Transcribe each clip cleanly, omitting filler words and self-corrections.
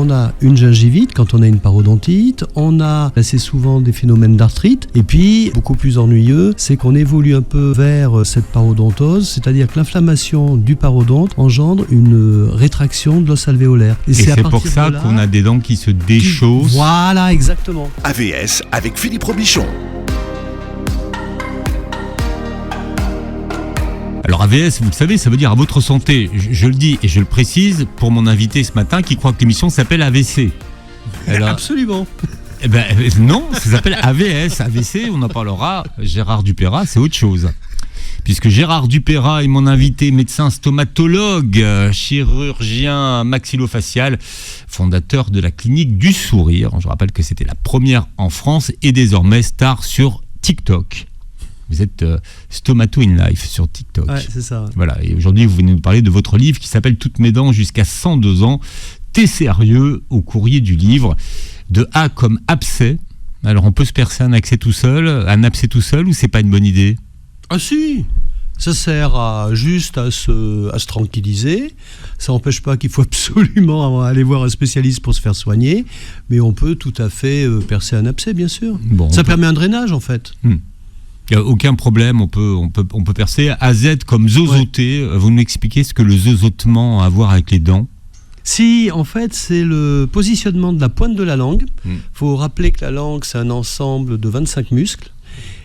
on a une gingivite quand on a une parodontite, on a assez souvent des phénomènes d'arthrite, et puis, beaucoup plus ennuyeux, c'est qu'on évolue un peu vers cette parodontose, c'est-à-dire que l'inflammation du parodonte engendre une rétraction de l'os alvéolaire. Et c'est pour ça qu'on a des dents qui se déchaussent. Voilà, exactement. AVS avec Philippe Robichon. Alors AVS, vous le savez, ça veut dire à votre santé. Je le dis et je le précise pour mon invité ce matin qui croit que l'émission s'appelle AVC. Alors, absolument. Eh ben, non, ça s'appelle AVS. AVC, on en parlera. Gérard Dupeyrat, c'est autre chose. Puisque Gérard Dupeyrat est mon invité, médecin stomatologue, chirurgien maxillofacial, fondateur de la clinique du sourire. Je rappelle que c'était la première en France et désormais star sur TikTok. Vous êtes Stomato in Life sur TikTok. Ouais, c'est ça. Voilà, et aujourd'hui, vous venez nous parler de votre livre qui s'appelle Toutes mes dents jusqu'à 102 ans. T'es sérieux au courrier du livre. De A comme abcès. Alors, on peut se percer un abcès tout seul ou c'est pas une bonne idée? Ah si, ça sert juste à se tranquilliser. Ça n'empêche pas qu'il faut absolument aller voir un spécialiste pour se faire soigner. Mais on peut tout à fait percer un abcès, bien sûr. Bon, ça permet un drainage, en fait. Il n'y a aucun problème, on peut percer. AZ comme zozoter, ouais. Vous nous expliquez ce que le zozotement a à voir avec les dents? Si, en fait, c'est le positionnement de la pointe de la langue. Il faut rappeler que la langue, c'est un ensemble de 25 muscles.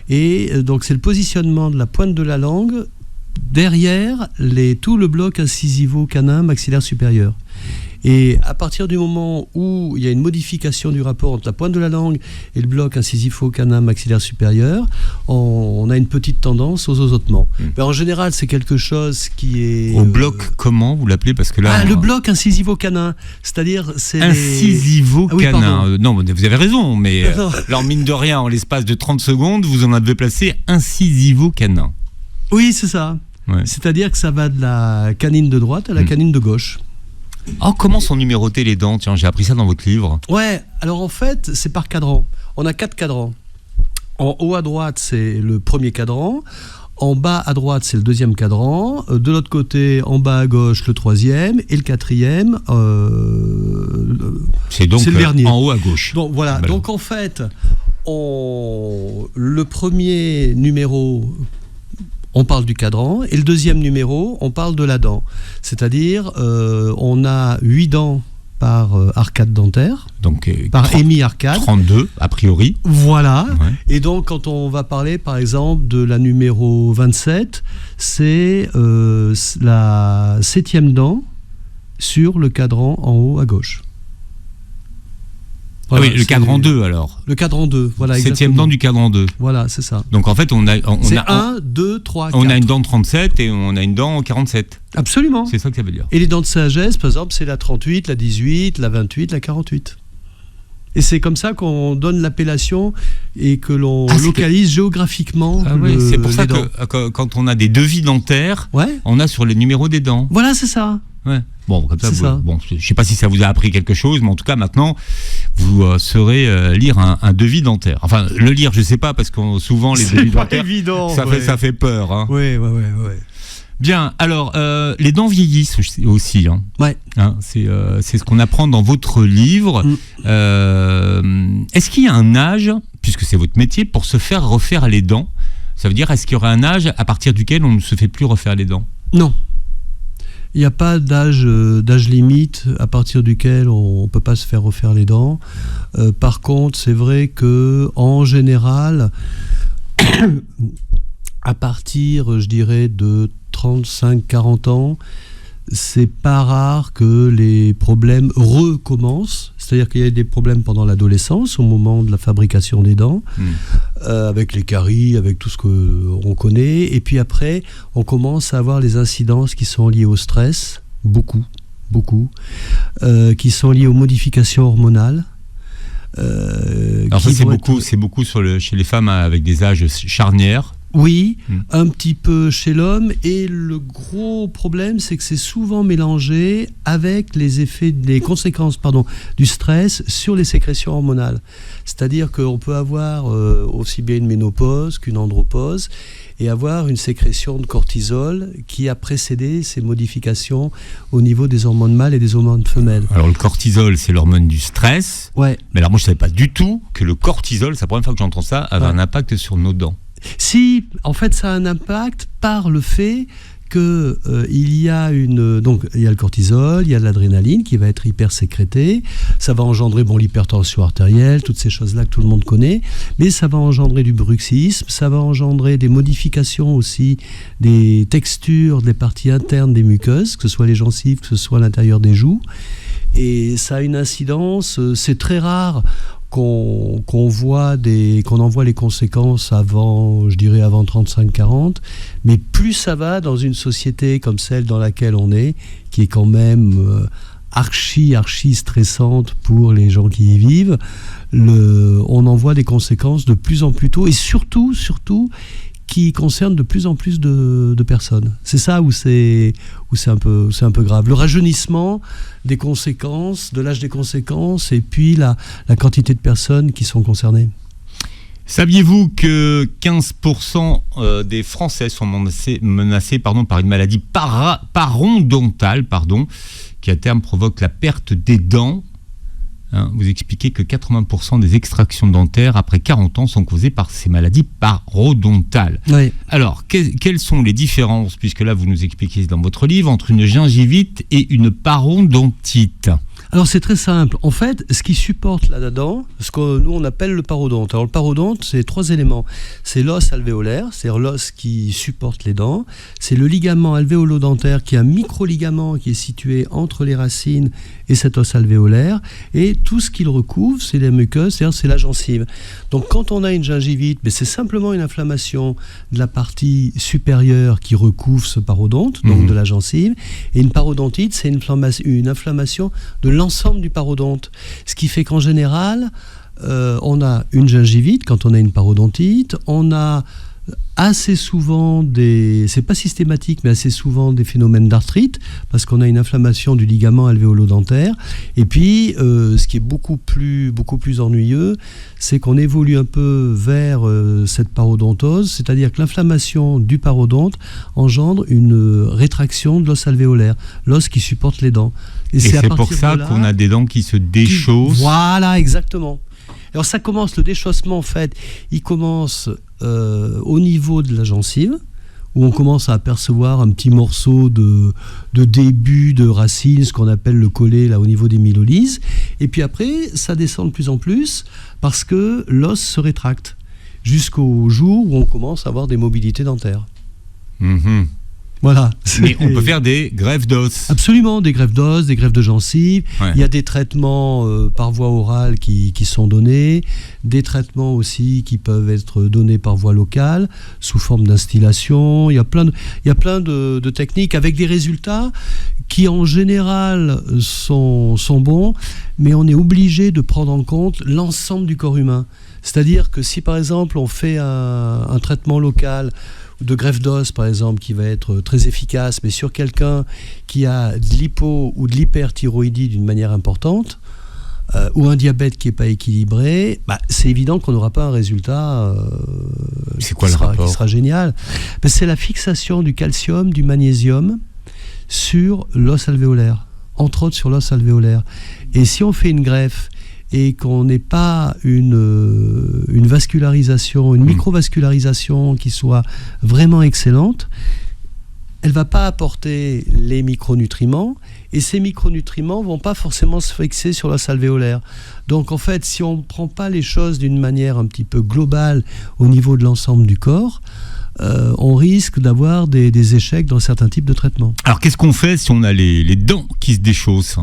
Et donc, c'est le positionnement de la pointe de la langue derrière tout le bloc incisivo-canin maxillaire supérieur. Et à partir du moment où il y a une modification du rapport entre la pointe de la langue et le bloc incisifo-canin maxillaire supérieur, on a une petite tendance aux zozotements. Mais en général, c'est quelque chose qui est... Au bloc, comment vous l'appelez? Parce que là, le bloc incisivo-canin, c'est-à-dire... Incisivo-canin. Non, vous avez raison, mais alors mine de rien, en l'espace de 30 secondes, vous en avez placé incisivo-canin. Oui, c'est ça. Ouais. C'est-à-dire que ça va de la canine de droite à la canine de gauche. Oh, comment sont numérotées les dents? Tiens, j'ai appris ça dans votre livre. Ouais, alors en fait, c'est par cadran. On a 4 cadrans. En haut à droite, c'est le premier cadran. En bas à droite, c'est le deuxième cadran. De l'autre côté, en bas à gauche, le troisième. Et le quatrième, c'est le dernier. En haut à gauche. Donc voilà. Donc en fait, le premier numéro... on parle du cadran, et le deuxième numéro, on parle de la dent. C'est-à-dire, on a 8 dents par arcade dentaire, donc par hémi-arcade. 32, a priori. Voilà. Ouais. Et donc, quand on va parler, par exemple, de la numéro 27, c'est la 7e dent sur le cadran en haut à gauche. Voilà, oui, le cadran 2 alors. Le cadran 2, voilà. 7e dent du cadran 2. Voilà, c'est ça. Donc en fait, c'est 1, 2, 3, 4. On a une dent 37 et on a une dent 47. Absolument. C'est ça que ça veut dire. Et les dents de sagesse, par exemple, c'est la 38, la 18, la 28, la 48. Et c'est comme ça qu'on donne l'appellation et que l'on localise géographiquement c'est pour ça que quand on a des devis dentaires, on a sur les numéros des dents. Voilà, c'est ça. Ouais. Bon, comme ça, bon, je ne sais pas si ça vous a appris quelque chose, mais en tout cas, maintenant, vous saurez lire un devis dentaire. Enfin, le lire, je ne sais pas, parce que souvent, les devis dentaires, évident, ça fait peur. Hein. Oui. Bien, alors, les dents vieillissent aussi. Hein. Ouais. Hein, c'est ce qu'on apprend dans votre livre. Est-ce qu'il y a un âge, puisque c'est votre métier, pour se faire refaire les dents? Ça veut dire, est-ce qu'il y aura un âge à partir duquel on ne se fait plus refaire les dents? Non. Il n'y a pas d'âge limite à partir duquel on ne peut pas se faire refaire les dents. Par contre, c'est vrai qu'en général, à partir, je dirais, de 35-40 ans, c'est pas rare que les problèmes recommencent. C'est-à-dire qu'il y a des problèmes pendant l'adolescence, au moment de la fabrication des dents, avec les caries, avec tout ce qu'on connaît. Et puis après, on commence à avoir les incidences qui sont liées au stress, beaucoup, qui sont liées aux modifications hormonales. Alors ça, c'est beaucoup chez les femmes avec des âges charnières. Oui, un petit peu chez l'homme, et le gros problème, c'est que c'est souvent mélangé avec les conséquences du stress sur les sécrétions hormonales. C'est-à-dire qu'on peut avoir aussi bien une ménopause qu'une andropause, et avoir une sécrétion de cortisol qui a précédé ces modifications au niveau des hormones mâles et des hormones femelles. Alors le cortisol, c'est l'hormone du stress. Ouais. Mais alors moi, je ne savais pas du tout que le cortisol, c'est la première fois que j'entends ça, avait un impact sur nos dents. Si, en fait, ça a un impact par le fait que il y a le cortisol, il y a de l'adrénaline qui va être hyper sécrétée, ça va engendrer l'hypertension artérielle, toutes ces choses-là que tout le monde connaît, mais ça va engendrer du bruxisme, ça va engendrer des modifications aussi des textures des parties internes des muqueuses, que ce soit les gencives, que ce soit l'intérieur des joues, et ça a une incidence, c'est très rare qu'on en voit les conséquences avant 35-40, mais plus ça va dans une société comme celle dans laquelle on est, qui est quand même archi stressante pour les gens qui y vivent, on en voit des conséquences de plus en plus tôt, et surtout qui concerne de plus en plus de personnes. C'est ça où c'est un peu grave. Le rajeunissement des conséquences, de l'âge des conséquences, et puis la quantité de personnes qui sont concernées. Saviez-vous que 15% des Français sont menacés par une maladie parodontale, qui à terme provoque la perte des dents? Vous expliquez que 80% des extractions dentaires après 40 ans sont causées par ces maladies parodontales. Oui. Alors, quelles sont les différences, puisque là vous nous expliquez dans votre livre, entre une gingivite et une parodontite? Alors c'est très simple. En fait, ce qui supporte là-dedans, ce que nous on appelle le parodonte. Alors le parodonte, c'est 3 éléments. C'est l'os alvéolaire, c'est-à-dire l'os qui supporte les dents. C'est le ligament alvéolo-dentaire qui est un micro-ligament qui est situé entre les racines et cet os alvéolaire. Et tout ce qu'il recouvre, c'est les muqueuses, c'est-à-dire c'est la gencive. Donc quand on a une gingivite, c'est simplement une inflammation de la partie supérieure qui recouvre ce parodonte, donc de la gencive. Et une parodontite, c'est une inflammation de l'ensemble du parodonte. Ce qui fait qu'en général, on a une gingivite quand on a une parodontite, on a assez souvent c'est pas systématique, mais assez souvent des phénomènes d'arthrite, parce qu'on a une inflammation du ligament alvéolo-dentaire. Et puis, ce qui est beaucoup plus ennuyeux, c'est qu'on évolue un peu vers cette parodontose, c'est-à-dire que l'inflammation du parodonte engendre une rétraction de l'os alvéolaire, l'os qui supporte les dents. Et c'est pour ça qu'on a des dents qui se déchaussent. Voilà, exactement. Alors ça commence, le déchaussement en fait, il commence au niveau de la gencive, où on commence à apercevoir un petit morceau de début de racine, ce qu'on appelle le collet là au niveau des mylolyses, et puis après ça descend de plus en plus parce que l'os se rétracte, jusqu'au jour où on commence à avoir des mobilités dentaires. Voilà. Mais on peut faire des greffes d'os. Absolument, des greffes d'os, des greffes de gencives. Ouais. Il y a des traitements par voie orale qui sont donnés, des traitements aussi qui peuvent être donnés par voie locale, sous forme d'instillation. Il y a plein de techniques avec des résultats qui en général sont bons, mais on est obligé de prendre en compte l'ensemble du corps humain. C'est-à-dire que si par exemple on fait un traitement local de greffe d'os par exemple qui va être très efficace, mais sur quelqu'un qui a de l'hypo ou de l'hyperthyroïdie d'une manière importante, ou un diabète qui n'est pas équilibré, c'est évident qu'on n'aura pas un résultat c'est quoi le rapport qui sera génial. C'est la fixation du calcium, du magnésium sur l'os alvéolaire, entre autres sur l'os alvéolaire. Et si on fait une greffe et qu'on n'ait pas une vascularisation, une microvascularisation qui soit vraiment excellente, elle ne va pas apporter les micronutriments, et ces micronutriments ne vont pas forcément se fixer sur l'os alvéolaire. Donc en fait, si on ne prend pas les choses d'une manière un petit peu globale au niveau de l'ensemble du corps, on risque d'avoir des échecs dans certains types de traitements. Alors qu'est-ce qu'on fait si on a les dents qui se déchaussent ?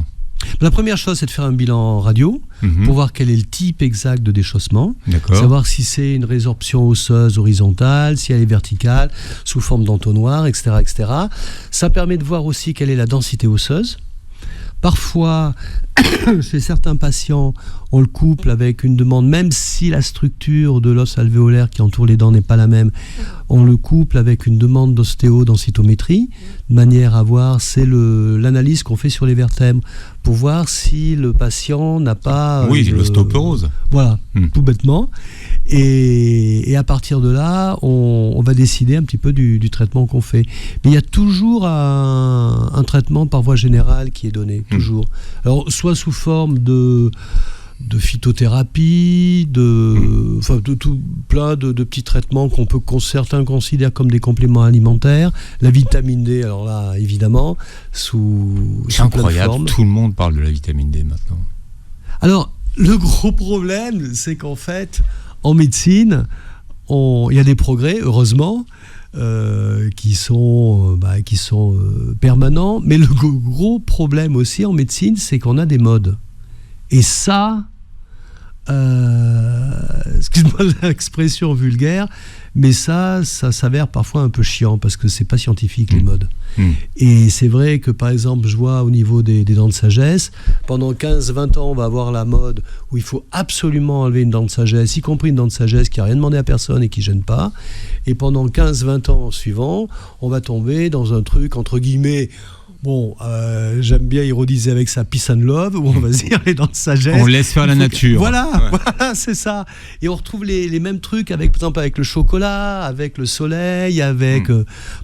La première chose, c'est de faire un bilan radio pour voir quel est le type exact de déchaussement. D'accord. Savoir si c'est une résorption osseuse horizontale, si elle est verticale, sous forme d'entonnoir, etc., etc. Ça permet de voir aussi quelle est la densité osseuse. Parfois, chez certains patients, on le couple avec une demande, même si la structure de l'os alvéolaire qui entoure les dents n'est pas la même, on le couple avec une demande d'ostéodensitométrie, de manière à voir, c'est l'analyse qu'on fait sur les vertèbres, pour voir si le patient n'a pas... Oui, l'ostéoporose. Voilà, tout bêtement. Et à partir de là, on va décider un petit peu du traitement qu'on fait. Mais il y a toujours un traitement par voie générale qui est donné, toujours. Alors, soit sous forme de phytothérapie, plein de petits traitements certains considèrent comme des compléments alimentaires. La vitamine D, alors là, évidemment, c'est incroyable, tout le monde parle de la vitamine D maintenant. Alors, le gros problème, c'est qu'en fait, en médecine, il y a des progrès, heureusement, qui sont permanents. Mais le gros problème aussi en médecine, c'est qu'on a des modes. Et ça, excuse-moi l'expression vulgaire, mais ça s'avère parfois un peu chiant parce que c'est pas scientifique les modes. Et c'est vrai que par exemple, je vois au niveau des dents de sagesse, pendant 15-20 ans, on va avoir la mode où il faut absolument enlever une dent de sagesse, y compris une dent de sagesse qui n'a rien demandé à personne et qui gêne pas. Et pendant 15-20 ans suivants, on va tomber dans un truc entre guillemets... Bon, j'aime bien ironiser avec ça, peace and love, où on va se dire les dents de sagesse. On laisse faire la nature. Voilà, c'est ça. Et on retrouve les mêmes trucs, par exemple, avec le chocolat, avec le soleil,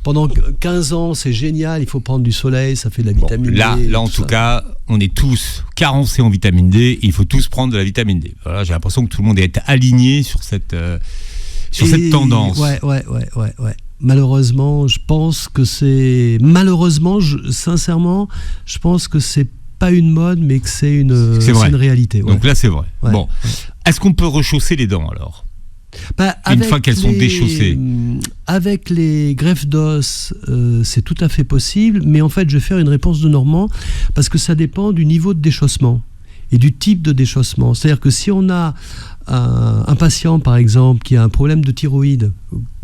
pendant 15 ans, c'est génial, il faut prendre du soleil, ça fait de la vitamine D. Là en tout cas, on est tous carencés en vitamine D, il faut tous prendre de la vitamine D. Voilà, j'ai l'impression que tout le monde est aligné sur cette tendance. Ouais. Malheureusement, sincèrement, je pense que c'est pas une mode, mais que c'est une réalité. Ouais. Donc là, c'est vrai. Ouais. Bon, est-ce qu'on peut rechausser les dents alors ? Une fois qu'elles sont déchaussées. Avec les greffes d'os, c'est tout à fait possible, mais en fait, je vais faire une réponse de Normand parce que ça dépend du niveau de déchaussement et du type de déchaussement. C'est-à-dire que si on a un patient, par exemple, qui a un problème de thyroïde,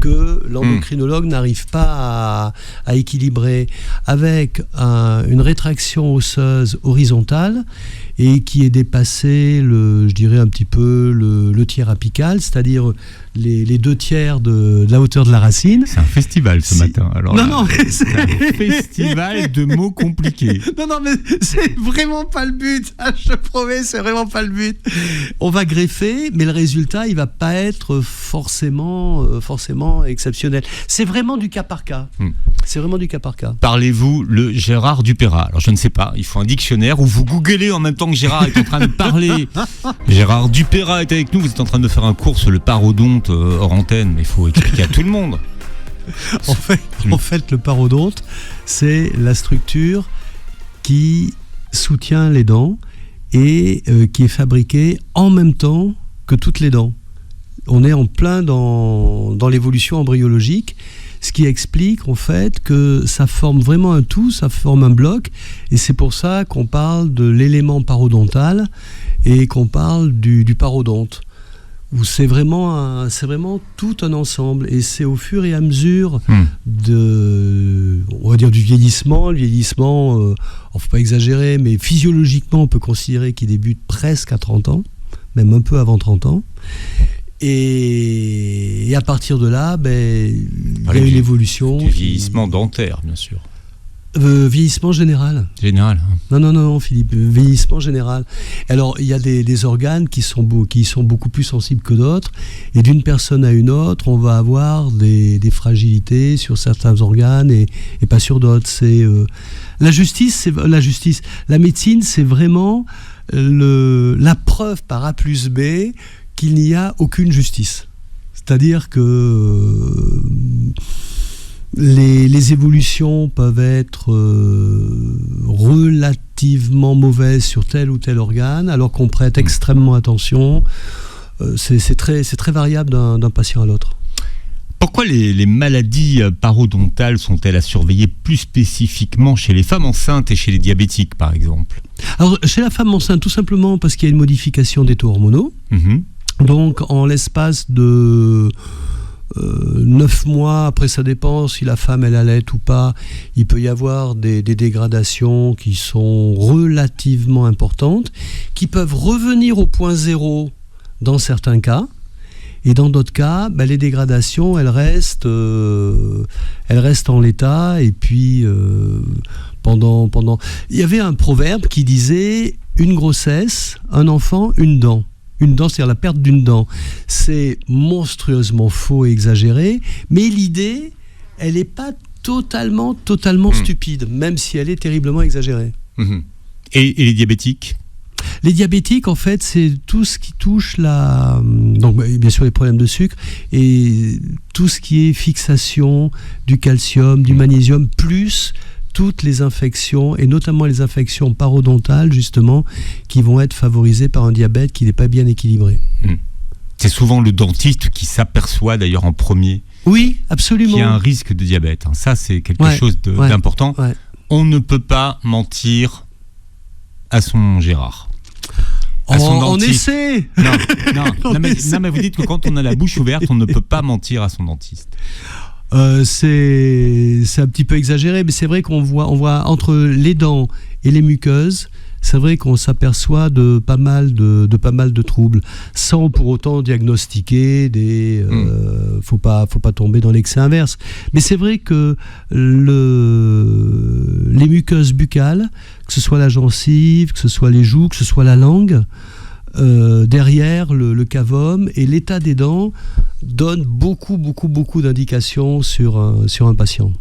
que l'endocrinologue n'arrive pas à équilibrer, avec une rétraction osseuse horizontale et qui est dépassé, je dirais un petit peu le tiers apical, c'est-à-dire les 2 tiers de la hauteur de la racine. C'est un festival ce matin. Alors non, mais c'est un festival de mots compliqués. Non, mais c'est vraiment pas le but. Je te promets, c'est vraiment pas le but. On va greffer, mais le résultat, il va pas être forcément exceptionnel. C'est vraiment du cas par cas. C'est vraiment du cas par cas. Parlez-vous le Gérard Dupeyrat? Alors je ne sais pas, il faut un dictionnaire ou vous googlez en même temps que Gérard est en train de parler. Gérard Dupeyrat est avec nous, vous êtes en train de faire un cours sur le parodonte hors antenne, mais il faut expliquer à tout le monde. En fait, le parodonte, c'est la structure qui soutient les dents et qui est fabriquée en même temps que toutes les dents. On est en plein dans l'évolution embryologique, ce qui explique en fait que ça forme vraiment un tout, ça forme un bloc, et c'est pour ça qu'on parle de l'élément parodontal et qu'on parle du parodonte, où c'est vraiment tout un ensemble, et c'est au fur et à mesure on va dire du vieillissement. Le vieillissement, faut pas exagérer, mais physiologiquement on peut considérer qu'il débute presque à 30 ans, même un peu avant 30 ans. Et à partir de là, il y a une évolution. Du vieillissement dentaire, bien sûr. Vieillissement général. Général. Hein. Non, Philippe. Vieillissement général. Alors, il y a des organes qui sont beaucoup plus sensibles que d'autres. Et d'une personne à une autre, on va avoir des fragilités sur certains organes et pas sur d'autres. C'est la médecine, c'est vraiment la preuve par A plus B qu'il n'y a aucune justice. C'est-à-dire que les évolutions peuvent être relativement mauvaises sur tel ou tel organe, alors qu'on prête extrêmement attention. C'est très variable d'un patient à l'autre. Pourquoi les maladies parodontales sont-elles à surveiller plus spécifiquement chez les femmes enceintes et chez les diabétiques, par exemple ? Alors, chez la femme enceinte, tout simplement parce qu'il y a une modification des taux hormonaux. Donc, en l'espace de 9 mois, après ça dépend si la femme elle allait ou pas, il peut y avoir des dégradations qui sont relativement importantes, qui peuvent revenir au point zéro dans certains cas, et dans d'autres cas, les dégradations elles restent en l'état, et puis pendant... Il y avait un proverbe qui disait une grossesse, un enfant, une dent. Une dent, c'est-à-dire la perte d'une dent. C'est monstrueusement faux et exagéré, mais l'idée, elle n'est pas totalement stupide, même si elle est terriblement exagérée. Et les diabétiques ? Les diabétiques, en fait, c'est tout ce qui touche donc bien sûr les problèmes de sucre, et tout ce qui est fixation du calcium, du magnésium, plus toutes les infections, et notamment les infections parodontales, justement, qui vont être favorisées par un diabète qui n'est pas bien équilibré. C'est souvent le dentiste qui s'aperçoit, d'ailleurs, en premier. Oui, absolument. Qu'il y a un risque de diabète. Ça, c'est quelque chose d'important. Ouais. On ne peut pas mentir à son Gérard. À son dentiste. On essaie. Non, mais vous dites que quand on a la bouche ouverte, on ne peut pas mentir à son dentiste. C'est un petit peu exagéré, mais c'est vrai qu'on voit entre les dents et les muqueuses, c'est vrai qu'on s'aperçoit de pas mal de troubles, sans pour autant diagnostiquer faut pas tomber dans l'excès inverse. Mais c'est vrai que les muqueuses buccales, que ce soit la gencive, que ce soit les joues, que ce soit la langue, derrière le cavum, et l'état des dents donne beaucoup d'indications sur un patient.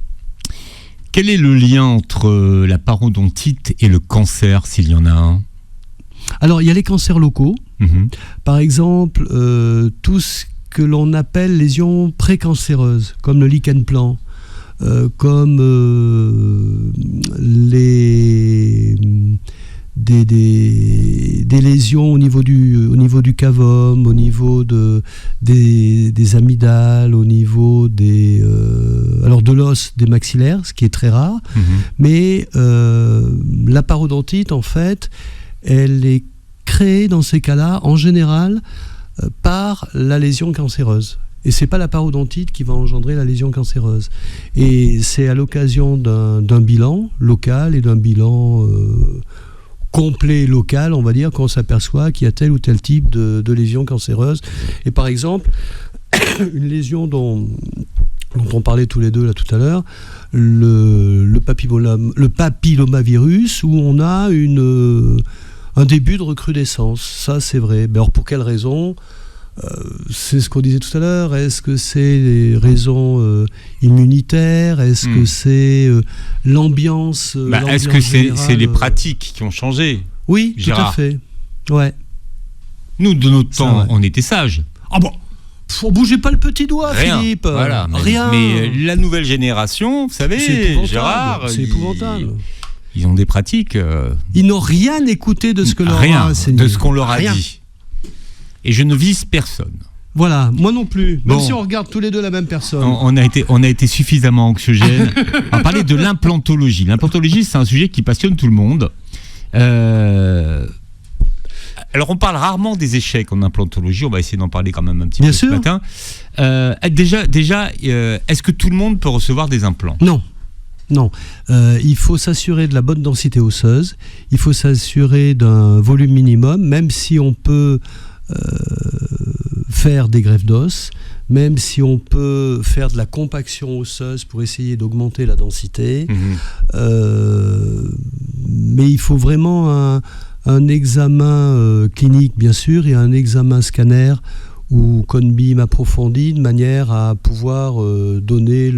Quel est le lien entre la parodontite et le cancer, s'il y en a un ? Alors, il y a les cancers locaux. Par exemple, tout ce que l'on appelle lésions précancéreuses, comme le lichen plan, comme des lésions au niveau du cavum, au niveau des amygdales, au niveau de l'os des maxillaires, ce qui est très rare. Mais la parodontite, en fait, elle est créée dans ces cas-là, en général, par la lésion cancéreuse. Et c'est pas la parodontite qui va engendrer la lésion cancéreuse. Et c'est à l'occasion d'un bilan local et d'un bilan complet local, on va dire, qu'on s'aperçoit qu'il y a tel ou tel type de lésion cancéreuse. Et par exemple, une lésion dont on parlait tous les deux là tout à l'heure, le papillomavirus, où on a un début de recrudescence. Ça, c'est vrai. Mais alors, pour quelle raison ? C'est ce qu'on disait tout à l'heure. Est-ce que c'est des raisons immunitaires ? Est-ce que c'est l'ambiance est-ce que c'est les pratiques qui ont changé ? Oui, Gérard. tout à fait. Ouais. Nous, de notre temps, on était sages. Ah bon, on bougeait pas le petit doigt, rien. Philippe. Voilà, rien. Mais la nouvelle génération, vous savez, Gérard, c'est épouvantable. Ils ont des pratiques. Ils n'ont rien écouté de ce que leur a enseigné. De ce qu'on leur a dit. Et je ne vise personne. Voilà, moi non plus. Même si on regarde tous les deux la même personne. On a été suffisamment anxiogène. On va parler de l'implantologie. L'implantologie, c'est un sujet qui passionne tout le monde. Alors, on parle rarement des échecs en implantologie. On va essayer d'en parler quand même un petit peu ce matin. Déjà, est-ce que tout le monde peut recevoir des implants ? Non. Il faut s'assurer de la bonne densité osseuse. Il faut s'assurer d'un volume minimum, même si on peut faire des greffes d'os, même si on peut faire de la compaction osseuse pour essayer d'augmenter la densité. Mais il faut vraiment un examen clinique, bien sûr, et un examen scanner ou cone-beam approfondi, de manière à pouvoir donner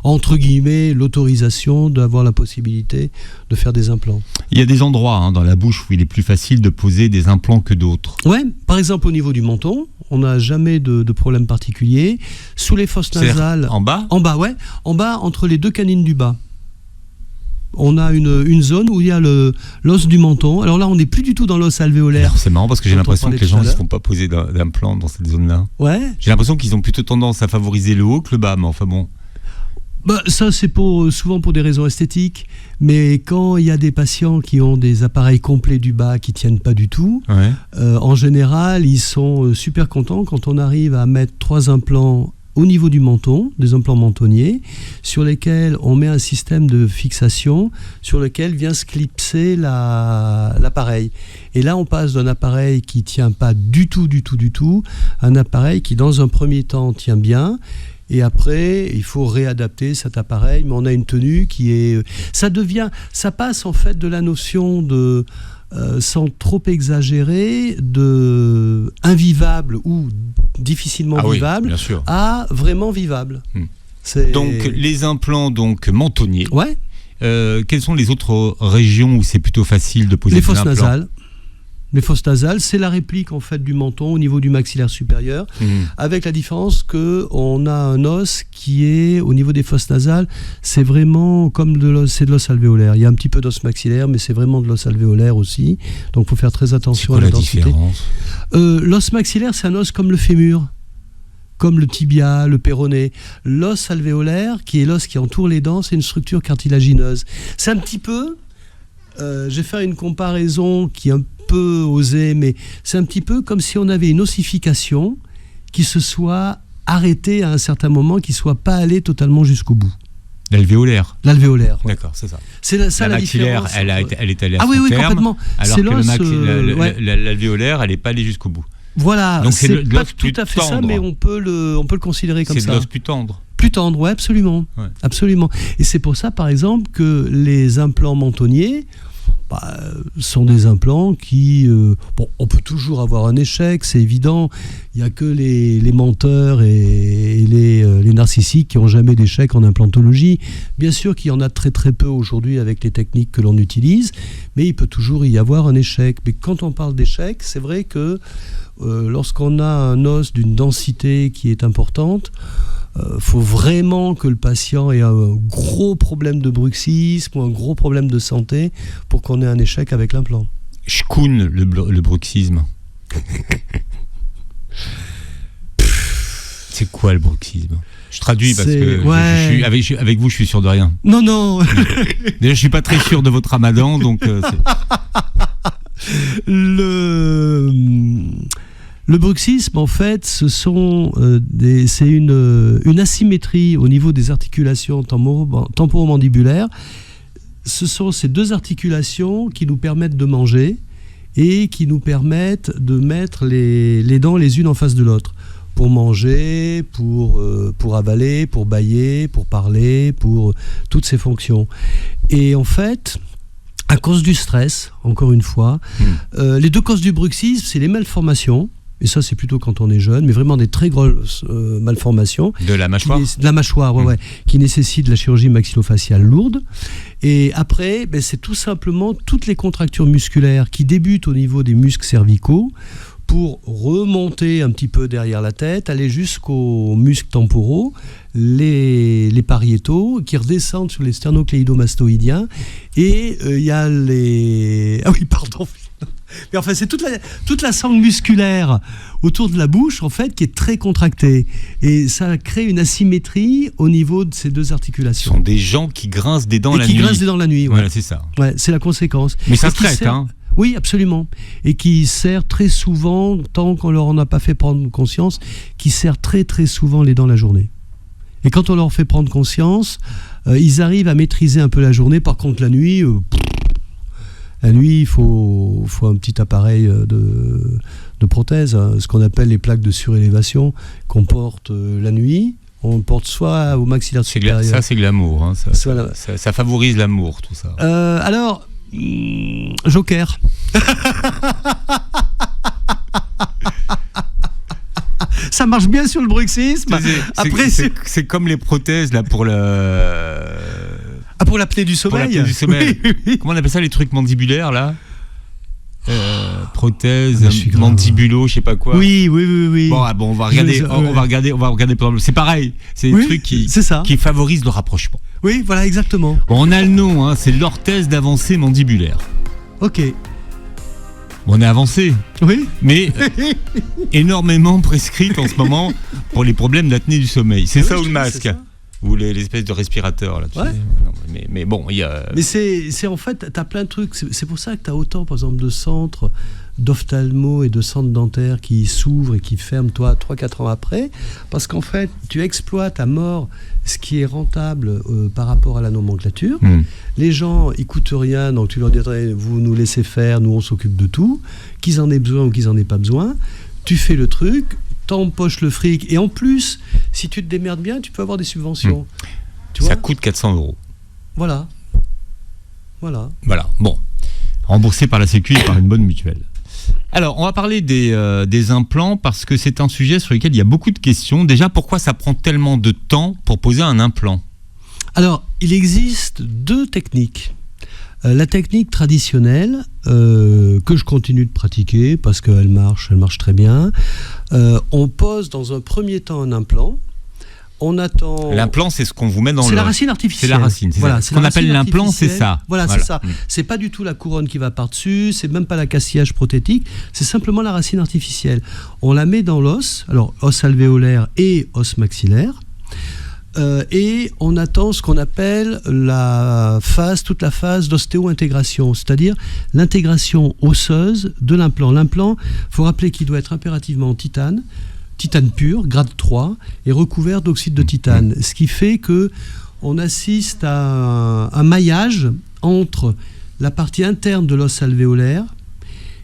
entre guillemets l'autorisation d'avoir la possibilité de faire des implants. Il y a des endroits dans la bouche où il est plus facile de poser des implants que d'autres. Ouais, par exemple au niveau du menton, on n'a jamais de problème particulier. Sous les fosses nasales. En bas ? En bas, ouais. En bas, entre les deux canines du bas. On a une zone où il y a l'os du menton. Alors là, on n'est plus du tout dans l'os alvéolaire. Alors, c'est marrant parce que j'ai l'impression que les gens ne se font pas poser d'implant dans cette zone-là. Ouais. J'ai l'impression qu'ils ont plutôt tendance à favoriser le haut que le bas, mais enfin bon. Ça, c'est souvent pour des raisons esthétiques. Mais quand il y a des patients qui ont des appareils complets du bas qui ne tiennent pas du tout, en général, ils sont super contents quand on arrive à mettre 3 implants au niveau du menton, des implants mentonniers, sur lesquels on met un système de fixation, sur lequel vient se clipser l'appareil. Et là, on passe d'un appareil qui ne tient pas du tout, à un appareil qui, dans un premier temps, tient bien. Et après, il faut réadapter cet appareil, mais on a une tenue qui est... Ça passe en fait de la notion de... sans trop exagérer, de invivable ou difficilement vivable, bien sûr, à vraiment vivable. Donc les implants mentonniers. Ouais. Quelles sont les autres régions où c'est plutôt facile de poser des implants ? Les fosses nasales, c'est la réplique en fait du menton au niveau du maxillaire supérieur, avec la différence que on a un os qui est au niveau des fosses nasales, c'est vraiment comme c'est de l'os alvéolaire. Il y a un petit peu d'os maxillaire, mais c'est vraiment de l'os alvéolaire aussi. Donc, il faut faire très attention à la densité. Différence ? L'os maxillaire, c'est un os comme le fémur, comme le tibia, le péroné. L'os alvéolaire, qui est l'os qui entoure les dents, c'est une structure cartilagineuse. C'est un petit peu... je vais faire une comparaison qui est un peu osée, mais c'est un petit peu comme si on avait une ossification qui se soit arrêtée à un certain moment, qui ne soit pas allée totalement jusqu'au bout. L'alvéolaire. L'alvéolaire. Ouais. D'accord, c'est ça. C'est ça la la maxillaire, différence. elle est allée à Ah son oui, terme, complètement. alors C'est que l'os, l'alvéolaire, elle n'est pas allée jusqu'au bout. Voilà, donc c'est pas l'os plus tout à fait tendre. ça, mais on peut le considérer comme ça. C'est de l'os plus tendre. Plus tendre, ouais, absolument. Ouais. Absolument. Et c'est pour ça, par exemple, que les implants mentonniers sont des implants qui... on peut toujours avoir un échec, c'est évident. Il n'y a que les menteurs et les narcissiques qui n'ont jamais d'échec en implantologie. Bien sûr qu'il y en a très très peu aujourd'hui avec les techniques que l'on utilise, mais il peut toujours y avoir un échec. Mais quand on parle d'échec, c'est vrai que lorsqu'on a un os d'une densité qui est importante, faut vraiment que le patient ait un gros problème de bruxisme ou un gros problème de santé pour qu'on ait un échec avec l'implant. Shkoun, le bruxisme. C'est quoi le bruxisme ? Je traduis parce que je suis avec vous, je suis sûr de rien. Non. Déjà, je suis pas très sûr de votre ramadan, donc... Le bruxisme, en fait, c'est une asymétrie au niveau des articulations temporomandibulaires. Ce sont ces deux articulations qui nous permettent de manger et qui nous permettent de mettre les dents les unes en face de l'autre. Pour manger, pour avaler, pour bâiller, pour parler, pour toutes ces fonctions. Et en fait... à cause du stress, encore une fois, les deux causes du bruxisme, c'est les malformations. Et ça, c'est plutôt quand on est jeune, mais vraiment des très grosses malformations. De la mâchoire ? De la mâchoire, qui nécessitent la chirurgie maxillofaciale lourde. Et après, c'est tout simplement toutes les contractures musculaires qui débutent au niveau des muscles cervicaux pour remonter un petit peu derrière la tête, aller jusqu'aux muscles temporaux, les pariétaux, qui redescendent sur les sternocléidomastoïdiens. Et il y a les... Ah oui, pardon. Mais enfin, c'est toute la sangle musculaire autour de la bouche, en fait, qui est très contractée. Et ça crée une asymétrie au niveau de ces deux articulations. Ce sont des gens qui grincent des dents la nuit. Qui grincent des dents la nuit, Voilà, c'est ça. Ouais, c'est la conséquence. Mais ça stresse, hein ? Oui, absolument. Et qui sert très souvent, tant qu'on leur en a pas fait prendre conscience, qui sert très très souvent les dents la journée. Et quand on leur fait prendre conscience, ils arrivent à maîtriser un peu la journée. Par contre, la nuit, il faut un petit appareil de prothèse, hein, ce qu'on appelle les plaques de surélévation qu'on porte la nuit. On porte soit au maxillaire supérieur. Ça, c'est glamour. Hein, ça favorise l'amour, tout ça. Alors, Joker. Ça marche bien sur le bruxisme. C'est comme les prothèses là pour pour l'apnée du sommeil. Pour l'apnée du sommeil. Oui. Comment on appelle ça, les trucs mandibulaires là ? Prothèse, mandibulo, je sais pas quoi. Oui. Bon, on va regarder. C'est pareil, c'est des trucs qui favorisent le rapprochement. Oui, voilà, exactement. Bon, on a le nom, hein, c'est l'orthèse d'avancée mandibulaire. Ok. Bon, on est avancé. Oui. Mais énormément prescrite en ce moment pour les problèmes d'apnée du sommeil. C'est ça ou le masque ? Ou l'espèce de respirateur là. Ouais. Non, mais bon, il y a. Mais c'est en fait, t'as plein de trucs. C'est pour ça que t'as autant, par exemple, de centres d'ophtalmo et de centres dentaires qui s'ouvrent et qui ferment, toi, 3-4 ans après, parce qu'en fait, tu exploites à mort ce qui est rentable par rapport à la nomenclature. Les gens, ils coûtent rien, donc tu leur dirais, vous nous laissez faire, nous on s'occupe de tout, qu'ils en aient besoin ou qu'ils en aient pas besoin. Tu fais le truc, t'empoches le fric, et en plus, si tu te démerdes bien, tu peux avoir des subventions. Tu vois ? Ça coûte 400 €. Voilà. Bon. Remboursé par la Sécu et par une bonne mutuelle. Alors, on va parler des implants parce que c'est un sujet sur lequel il y a beaucoup de questions. Déjà, pourquoi ça prend tellement de temps pour poser un implant ? Alors, il existe 2 techniques. La technique traditionnelle, que je continue de pratiquer parce qu'elle marche très bien. On pose dans un premier temps un implant. On attend. L'implant, c'est ce qu'on vous met dans C'est la racine artificielle. C'est la racine. Voilà, ce qu'on appelle l'implant, c'est ça. Voilà, c'est ça. C'est pas du tout la couronne qui va par-dessus, c'est même pas l'accastillage prothétique, c'est simplement la racine artificielle. On la met dans l'os, alors os alvéolaire et os maxillaire, et on attend ce qu'on appelle toute la phase d'ostéo-intégration, c'est-à-dire l'intégration osseuse de l'implant. L'implant, il faut rappeler qu'il doit être impérativement en titane pur, grade 3, et recouvert d'oxyde de titane. Ce qui fait qu'on assiste à un maillage entre la partie interne de l'os alvéolaire,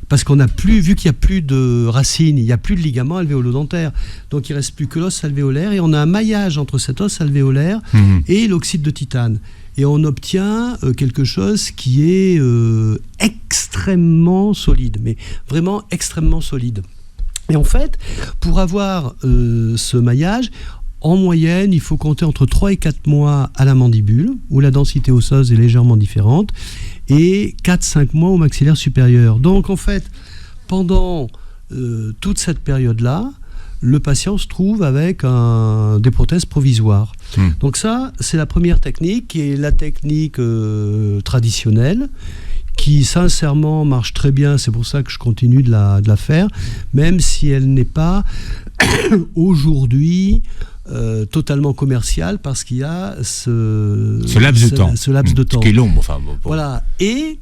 parce qu'on n'a plus, vu qu'il n'y a plus de racines, il n'y a plus de ligaments alvéolo-dentaires, donc il ne reste plus que l'os alvéolaire, et on a un maillage entre cet os alvéolaire et l'oxyde de titane. Et on obtient quelque chose qui est extrêmement solide, mais vraiment extrêmement solide. Et en fait, pour avoir ce maillage, en moyenne, il faut compter entre 3 et 4 mois à la mandibule, où la densité osseuse est légèrement différente, et 4-5 mois au maxillaire supérieur. Donc en fait, pendant toute cette période-là, le patient se trouve avec des prothèses provisoires. Donc ça, c'est la première technique, qui est la technique traditionnelle, qui sincèrement marche très bien, c'est pour ça que je continue de la faire, même si elle n'est pas aujourd'hui totalement commerciale, parce qu'il y a ce laps de temps. Qui est long. Voilà. Et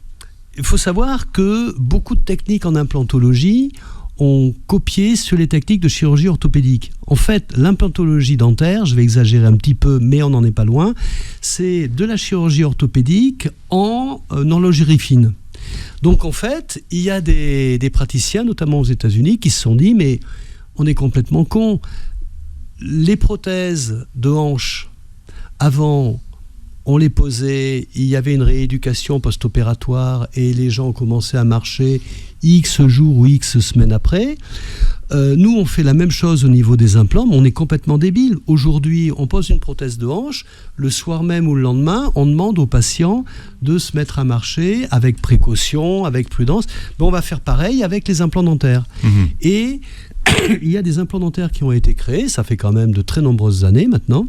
il faut savoir que beaucoup de techniques en implantologie ont copié sur les techniques de chirurgie orthopédique. En fait, l'implantologie dentaire, je vais exagérer un petit peu, mais on n'en est pas loin, c'est de la chirurgie orthopédique en horlogerie fine. Donc en fait, il y a des praticiens, notamment aux États-Unis, qui se sont dit, mais on est complètement cons. Les prothèses de hanche, avant, on les posait, il y avait une rééducation post-opératoire et les gens commençaient à marcher X jours ou X semaines après. Nous, on fait la même chose au niveau des implants, mais on est complètement débile. Aujourd'hui, on pose une prothèse de hanche, le soir même ou le lendemain, on demande aux patients de se mettre à marcher avec précaution, avec prudence. Ben, on va faire pareil avec les implants dentaires. Et il y a des implants dentaires qui ont été créés, ça fait quand même de très nombreuses années maintenant,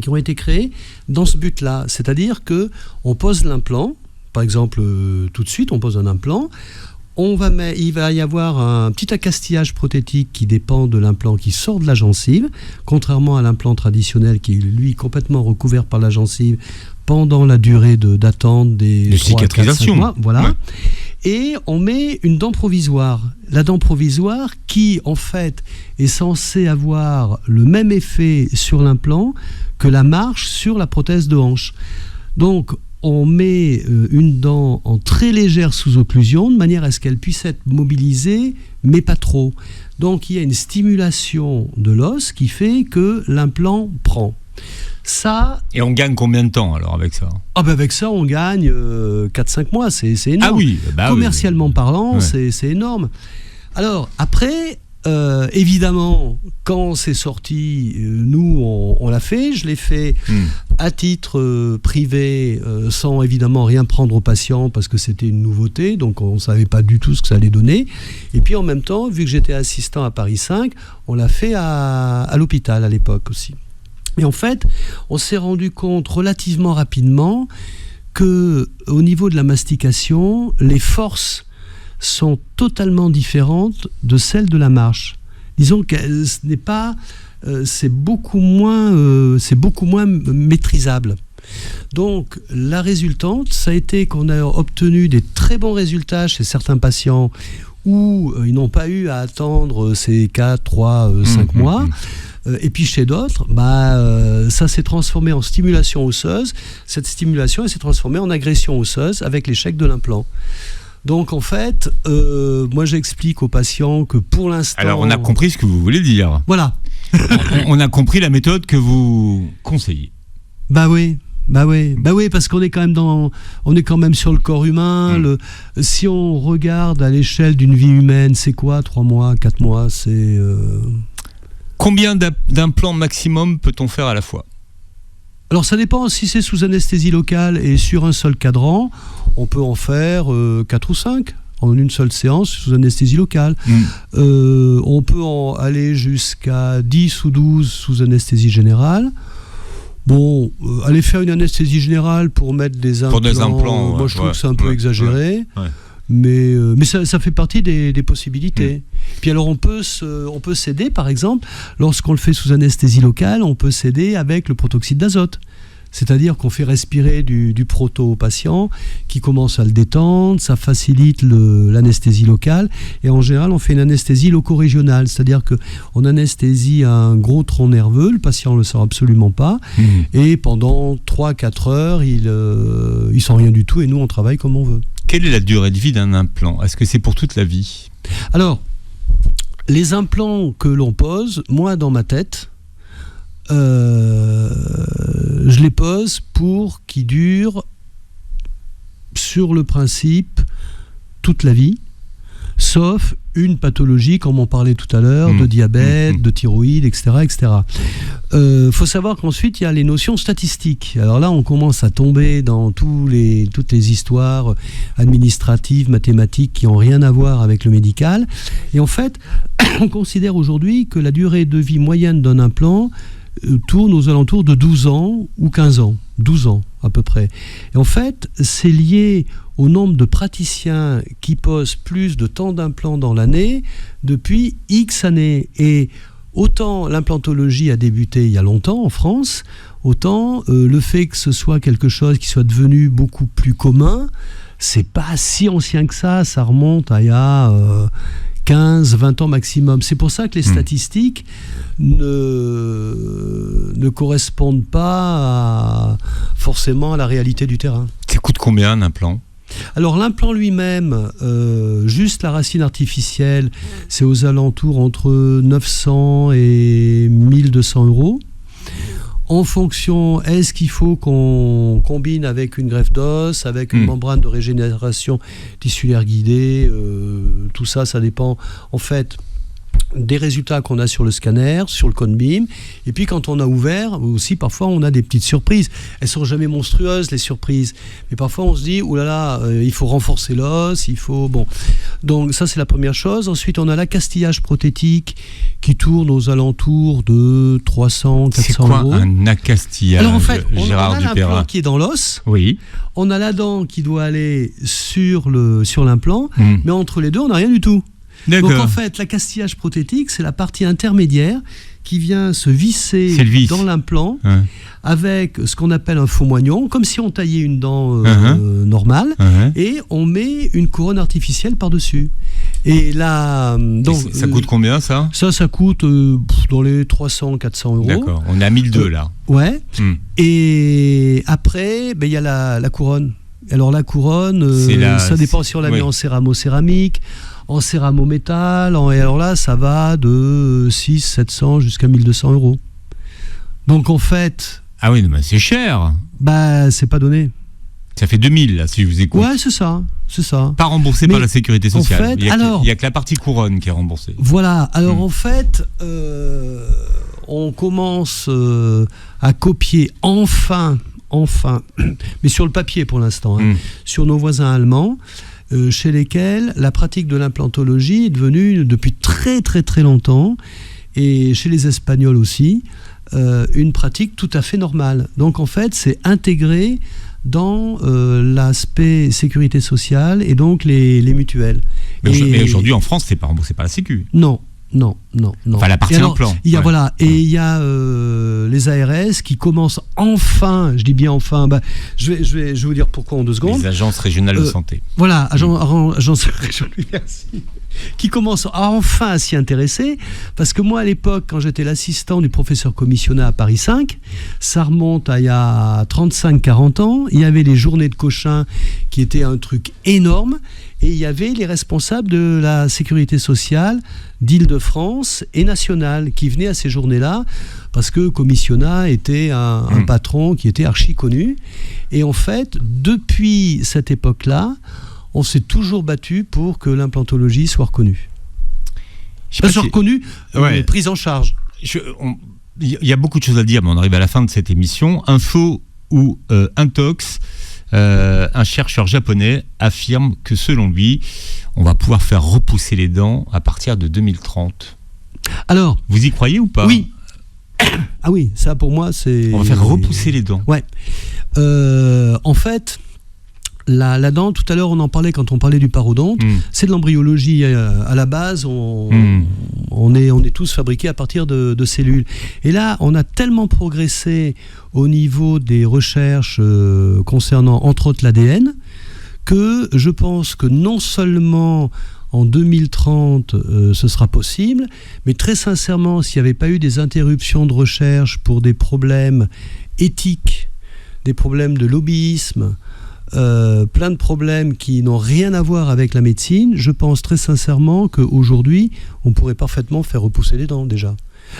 qui ont été créés dans ce but-là. C'est-à-dire qu'on pose l'implant, par exemple, tout de suite, on pose un implant, il va y avoir un petit accastillage prothétique qui dépend de l'implant qui sort de la gencive, contrairement à l'implant traditionnel qui est, lui, complètement recouvert par la gencive pendant la durée d'attente des 3 à 4, 5 mois. Voilà. Ouais. Et on met une dent provisoire. La dent provisoire qui, en fait, est censée avoir le même effet sur l'implant que la marche sur la prothèse de hanche. Donc, on met une dent en très légère sous-occlusion, de manière à ce qu'elle puisse être mobilisée, mais pas trop. Donc, il y a une stimulation de l'os qui fait que l'implant prend. Ça, et on gagne combien de temps alors avec ça ? Avec ça, on gagne 4-5 mois, c'est énorme. Ah oui, commercialement parlant, ouais. c'est énorme. Alors, après, évidemment, quand c'est sorti, nous, on l'a fait. Je l'ai fait à titre privé, sans évidemment rien prendre aux patients, parce que c'était une nouveauté, donc on ne savait pas du tout ce que ça allait donner. Et puis en même temps, vu que j'étais assistant à Paris 5, on l'a fait à l'hôpital à l'époque aussi. Et en fait, on s'est rendu compte relativement rapidement que, au niveau de la mastication, les forces sont totalement différentes de celles de la marche. Disons que ce n'est pas, c'est beaucoup moins maîtrisable. Donc, la résultante, ça a été qu'on a obtenu des très bons résultats chez certains patients où ils n'ont pas eu à attendre ces 4, 3, 5 mois. Et puis chez d'autres, ça s'est transformé en stimulation osseuse. Cette stimulation, elle s'est transformée en agression osseuse avec l'échec de l'implant. Donc en fait, moi j'explique aux patients que pour l'instant... Alors on a compris ce que vous voulez dire. Voilà. On a compris la méthode que vous conseillez. Bah oui, parce qu'on est quand même sur le corps humain. Si on regarde à l'échelle d'une vie humaine, c'est quoi 3 mois, 4 mois, c'est... Combien d'implants maximum peut-on faire à la fois ? Alors ça dépend, si c'est sous anesthésie locale et sur un seul cadran, on peut en faire 4 ou 5 en une seule séance sous anesthésie locale. On peut en aller jusqu'à 10 ou 12 sous anesthésie générale. Bon, aller faire une anesthésie générale pour mettre des implants, moi je trouve que c'est un peu exagéré. Ouais. Mais ça fait partie des possibilités. Puis alors on peut s'aider, par exemple, lorsqu'on le fait sous anesthésie locale, on peut s'aider avec le protoxyde d'azote. C'est-à-dire qu'on fait respirer du proto au patient, qui commence à le détendre, ça facilite l'anesthésie locale, et en général on fait une anesthésie loco-régionale, c'est-à-dire qu'on anesthésie un gros tronc nerveux, le patient ne le sent absolument pas, et pendant 3-4 heures, il sent rien du tout, et nous on travaille comme on veut. Quelle est la durée de vie d'un implant ? Est-ce que c'est pour toute la vie ? Alors, les implants que l'on pose, moi dans ma tête, je les pose pour qu'ils durent, sur le principe, toute la vie, sauf une pathologie, comme on parlait tout à l'heure, de diabète, de thyroïde, etc. etc. Faut savoir qu'ensuite, il y a les notions statistiques. Alors là, on commence à tomber dans toutes les histoires administratives, mathématiques, qui n'ont rien à voir avec le médical. Et en fait, on considère aujourd'hui que la durée de vie moyenne d'un implant tourne aux alentours de 12 ans ou 15 ans. 12 ans à peu près. Et en fait, c'est lié au nombre de praticiens qui posent plus de temps d'implants dans l'année depuis X années. Et autant l'implantologie a débuté il y a longtemps en France, autant le fait que ce soit quelque chose qui soit devenu beaucoup plus commun, c'est pas si ancien que ça remonte à il y a 15, 20 ans maximum. C'est pour ça que les statistiques ne correspondent pas forcément à la réalité du terrain. Ça coûte combien un implant ? Alors l'implant lui-même, juste la racine artificielle, c'est aux alentours entre 900 et 1200 euros. En fonction, est-ce qu'il faut qu'on combine avec une greffe d'os, avec une membrane de régénération tissulaire guidée, tout ça, ça dépend en fait des résultats qu'on a sur le scanner, sur le cone beam, et puis quand on a ouvert aussi, parfois on a des petites surprises. Elles sont jamais monstrueuses les surprises, mais parfois on se dit oulala, il faut renforcer l'os, il faut donc ça c'est la première chose. Ensuite on a l'accastillage prothétique qui tourne aux alentours de 300-400 euros. C'est quoi un accastillage? Alors en fait, on Gérard a Dupeyrat l'implant qui est dans l'os. Oui. On a la dent qui doit aller sur l'implant, mais entre les deux on n'a rien du tout. D'accord. Donc en fait, l'accastillage prothétique, c'est la partie intermédiaire qui vient se visser dans l'implant avec ce qu'on appelle un faux moignon, comme si on taillait une dent normale, et on met une couronne artificielle par-dessus. Et là, donc, ça coûte combien ça ? Ça coûte dans les 300-400 euros. D'accord, on est à 1200 là. Ouais. Et après, il y a la couronne. Alors la couronne, ça dépend si on la met en céramo-céramique, en céramo-métal, et alors là, ça va de 600-700 jusqu'à 1200 euros. Donc en fait... Ah oui, mais c'est cher. C'est pas donné. Ça fait 2000 là, si je vous écoute. Ouais, c'est ça. Pas remboursé par la sécurité sociale. En fait, il y a que la partie couronne qui est remboursée. Voilà. Alors en fait, on commence à copier enfin, mais sur le papier pour l'instant, sur nos voisins allemands, chez lesquels la pratique de l'implantologie est devenue depuis très très très longtemps, et chez les Espagnols aussi, une pratique tout à fait normale. Donc en fait, c'est intégré dans l'aspect sécurité sociale et donc les mutuelles. Mais aujourd'hui en France, c'est pas remboursé par la Sécu. Non. non. Enfin, la partie implant. Il y a il y a les ARS qui commencent enfin, je dis bien enfin, je vais vous dire pourquoi en 2 secondes. Les agences régionales de santé. Voilà, agence régionale, merci. Qui commencent enfin à s'y intéresser, parce que moi à l'époque, quand j'étais l'assistant du professeur commissionnaire à Paris 5, ça remonte à il y a 35-40 ans, il y avait les journées de Cochin qui étaient un truc énorme, et il y avait les responsables de la sécurité sociale d'Île-de-France et nationale qui venaient à ces journées-là, parce que commissionnat était un patron qui était archi connu, et en fait, depuis cette époque-là, on s'est toujours battu pour que l'implantologie soit reconnue. Soit reconnue, prise en charge. Il y a beaucoup de choses à dire, mais on arrive à la fin de cette émission. Info ou Intox, un chercheur japonais affirme que selon lui, on va pouvoir faire repousser les dents à partir de 2030. Alors, vous y croyez ou pas ? Oui. Ah oui, ça pour moi c'est... On va faire repousser les dents. Ouais. En fait... La dent, tout à l'heure on en parlait quand on parlait du parodonte, c'est de l'embryologie à la base, on est tous fabriqués à partir de cellules. Et là, on a tellement progressé au niveau des recherches concernant entre autres l'ADN, que je pense que non seulement en 2030 ce sera possible, mais très sincèrement, s'il n'y avait pas eu des interruptions de recherche pour des problèmes éthiques, des problèmes de lobbyisme, plein de problèmes qui n'ont rien à voir avec la médecine, je pense très sincèrement qu'aujourd'hui, on pourrait parfaitement faire repousser les dents déjà.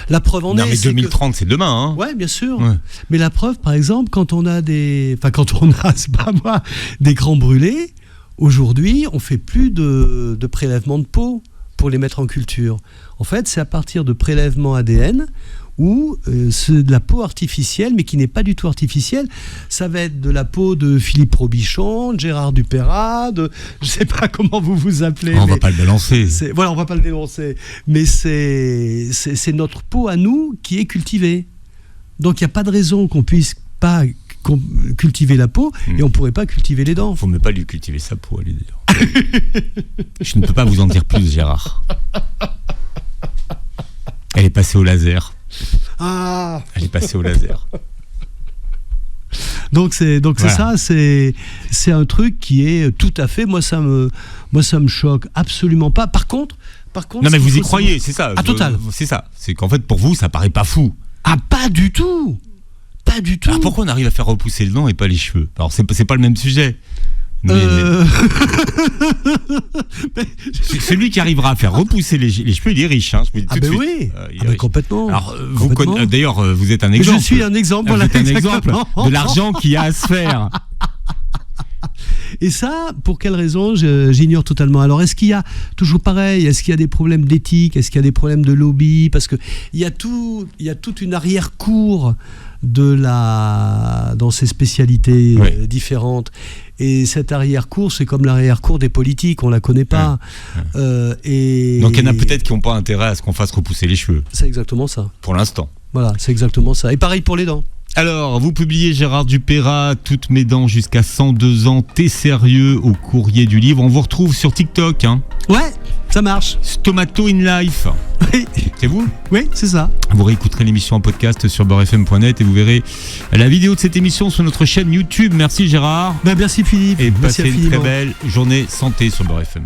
La preuve en est... Non mais 2030 c'est demain, hein. Ouais, bien sûr. Ouais. Mais la preuve, par exemple, quand on a c'est pas moi, des grands brûlés, aujourd'hui, on fait plus de prélèvements de peau pour les mettre en culture. En fait, c'est à partir de prélèvements ADN ou c'est de la peau artificielle, mais qui n'est pas du tout artificielle. Ça va être de la peau de Philippe Robichon, de Gérard Dupeyrat, je ne sais pas comment vous vous appelez. On ne va pas le balancer. Voilà, on ne va pas le dénoncer. Mais c'est notre peau à nous qui est cultivée. Donc il n'y a pas de raison qu'on puisse pas cultiver la peau et on ne pourrait pas cultiver les dents. Il ne faut même pas lui cultiver sa peau, allez dire. Je ne peux pas vous en dire plus, Gérard. Elle est passée au laser. Ah. Elle est passée au laser. Donc c'est ça, c'est un truc qui est tout à fait, moi ça me choque absolument pas. Par contre non mais vous y croyez, c'est ça. Total. C'est ça. C'est qu'en fait pour vous ça paraît pas fou. Ah, pas du tout. Pas du tout. Alors pourquoi on arrive à faire repousser les dents et pas les cheveux ? Alors c'est pas le même sujet. Celui qui arrivera à faire repousser les cheveux, il est riche. Hein, je vous dis tout de suite. Oui, complètement. Alors, d'ailleurs, vous êtes un exemple. Je suis un exemple. Vous êtes un exemple de l'argent qu'il y a à se faire. Et ça, pour quelle raison, j'ignore totalement. Alors, est-ce qu'il y a, toujours pareil, est-ce qu'il y a des problèmes d'éthique ? Est-ce qu'il y a des problèmes de lobby ? Parce qu'il y a toute une arrière-cour dans ces spécialités différentes. Et cette arrière-cour, c'est comme l'arrière-cour des politiques, on la connaît pas. Donc il y en a peut-être qui n'ont pas intérêt à ce qu'on fasse repousser les cheveux. C'est exactement ça. Pour l'instant. Voilà, c'est exactement ça. Et pareil pour les dents. Alors, vous publiez Gérard Dupeyrat, Toutes mes dents jusqu'à 102 ans, T'es sérieux au courrier du livre. On vous retrouve sur TikTok. Hein. Ouais, ça marche. Stomato in Life. Oui. C'est vous ? Oui, c'est ça. Vous réécouterez l'émission en podcast sur beurrefm.net et vous verrez la vidéo de cette émission sur notre chaîne YouTube. Merci Gérard. Merci Philippe. Et passez une très belle journée santé sur Beurre FM.